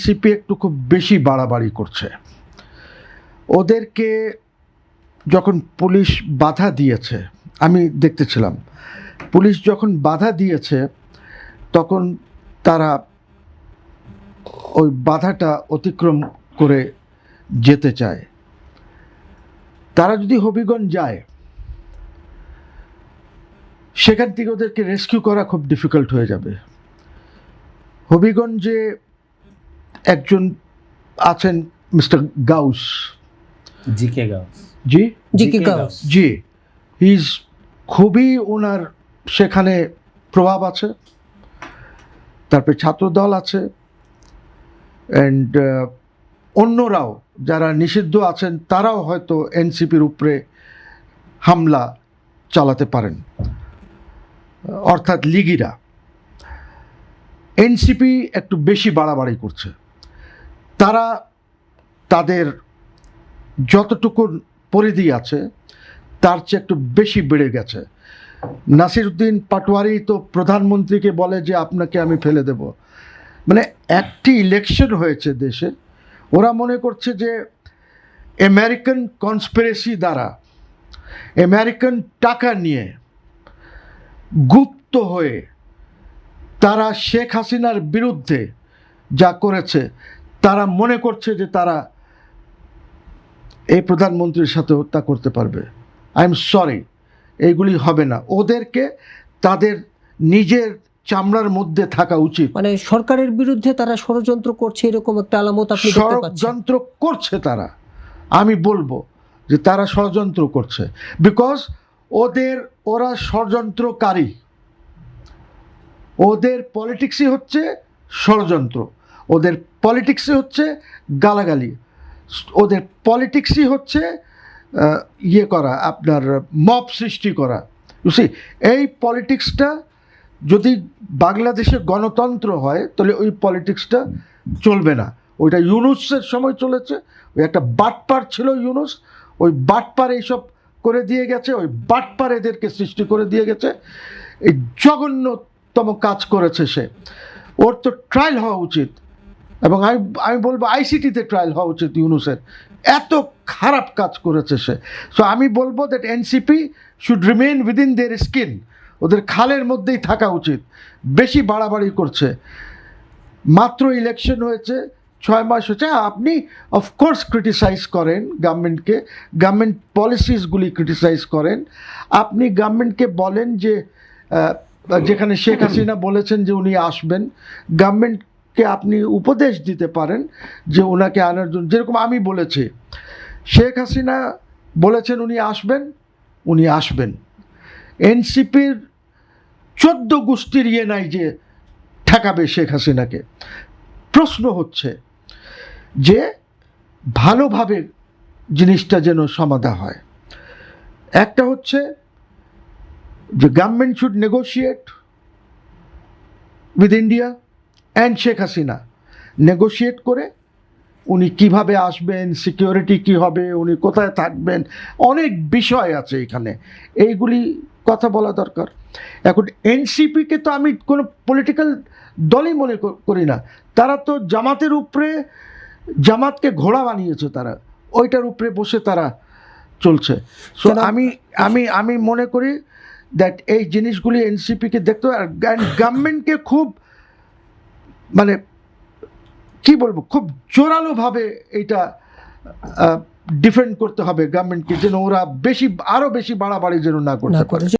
CP একটু খুব বেশি বাড়াবাড়ি করছে। ওদেরকে যখন পুলিশ বাধা দিয়েছে, আমি দেখতেছিলাম, পুলিশ যখন বাধা দিয়েছে তখন তারা ওই বাধাটা অতিক্রম করে যেতে চায়। তারা যদি হবিগঞ্জ যায়, সেখান থেকে ওদেরকে রেস্কিউ করা খুব ডিফিকাল্ট হয়ে যাবে। হবিগঞ্জে একজন আছেন মিস্টার গাউস, জিকে গাউস, জি, হিজ খুবই ওনার সেখানে প্রভাব আছে। তারপরে ছাত্রদল আছে, অ্যান্ড অন্যরাও যারা নিষিদ্ধ আছেন তারাও হয়তো এনসিপির উপরে হামলা চালাতে পারেন, অর্থাৎ লিগিরা। এনসিপি একটু বেশি বাড়াবাড়ি করছে। তারা তাদের যতটুকু পরিধি আছে তার চেয়ে একটু বেশি বেড়ে গেছে। নাসিরউদ্দিন পাটোয়ারি তো প্রধানমন্ত্রীকে বলে যে আপনাকে আমি ফেলে দেব। মানে একটি ইলেকশন হয়েছে দেশে, ওরা মনে করছে যে আমেরিকান কনস্পিরেসি দ্বারা, আমেরিকান টাকা নিয়ে গুপ্ত হয়ে তারা শেখ হাসিনার বিরুদ্ধে যা করেছে, তারা মনে করছে যে তারা এই প্রধানমন্ত্রীর সাথে হত্যা করতে পারবে। আই এম সরি, এইগুলি হবে না। ওদেরকে তাদের নিজের চামড়ার মধ্যে থাকা উচিত। মানে সরকারের বিরুদ্ধে তারা ষড়যন্ত্র করছে, এরকম একটা আলামত আপনি দেখতে পাচ্ছেন? ষড়যন্ত্র করছে তারা, আমি বলবো যে তারা ষড়যন্ত্র করছে, বিকজ ওরা ষড়যন্ত্রকারী। ওদের পলিটিক্সই হচ্ছে ষড়যন্ত্র, ওদের পলিটিক্সই হচ্ছে গালাগালি, ওদের পলিটিক্সই হচ্ছে ইয়ে করা, আপনার মব সৃষ্টি করা। বুঝছি, এই পলিটিক্সটা যদি বাংলাদেশে গণতন্ত্র হয় তাহলে ওই পলিটিক্সটা চলবে না। ওইটা ইউনুসের সময় চলেছে, ওই একটা বাটপার ছিল ইউনুস, ওই বাটপার এইসব করে দিয়ে গেছে, ওই বাটপার এদেরকে সৃষ্টি করে দিয়ে গেছে। এই জঘন্যতম কাজ করেছে সে। ওর তো ট্রায়াল হওয়া উচিত, এবং আমি বলবো আইসিটিতে ট্রায়াল হওয়া উচিত ইউনুসের। এত খারাপ কাজ করেছে সে। সো আমি বলবো that NCP should remain within their skin, ওদের খালের মধ্যেই থাকা উচিত। বেশি বাড়াবাড়ি করছে। মাত্র ইলেকশন হয়েছে, 6 মাস হচ্ছে। আপনি অফকোর্স ক্রিটিসাইজ করেন গভর্নমেন্টকে, গভর্নমেন্ট পলিসিসগুলি ক্রিটিসাইজ করেন। আপনি গভর্নমেন্টকে বলেন যে যেখানে শেখ হাসিনা বলেছেন যে উনি আসবেন, গভর্নমেন্টকে আপনি উপদেশ দিতে পারেন যে ওনাকে আনার জন্য। যেরকম আমি বলেছি, শেখ হাসিনা বলেছেন উনি আসবেন। এনসিপির 14 গোষ্ঠীর ইয়ে নাই যে ঠেকাবে শেখ হাসিনাকে। প্রশ্ন হচ্ছে যে ভালোভাবে জিনিসটা যেন সমাধা হয়। একটা হচ্ছে যে government should negotiate with India and Sheikh Hasina, negotiate করে উনি কিভাবে আসবেন, সিকিউরিটি কী হবে, উনি কোথায় থাকবেন, অনেক বিষয় আছে এখানে, এইগুলি কথা বলা দরকার। এখন এনসিপিকে তো আমি কোনো পলিটিক্যাল দলই মনে করি না। তারা তো জামাতের উপরে, জামাতকে ঘোড়া বানিয়েছে তারা, ওইটার উপরে বসে তারা চলছে। সো আমি মনে করি দ্যাট এই জিনিসগুলি এনসিপিকে দেখতে হবে। আর গভর্নমেন্টকে খুব, মানে কি বলবো, খুব জোরালোভাবে এইটা ডিফেন্ড করতে হবে গভর্নমেন্টকে, যেন ওরা আরও বেশি বাড়াবাড়ি যেন না করতে পারে।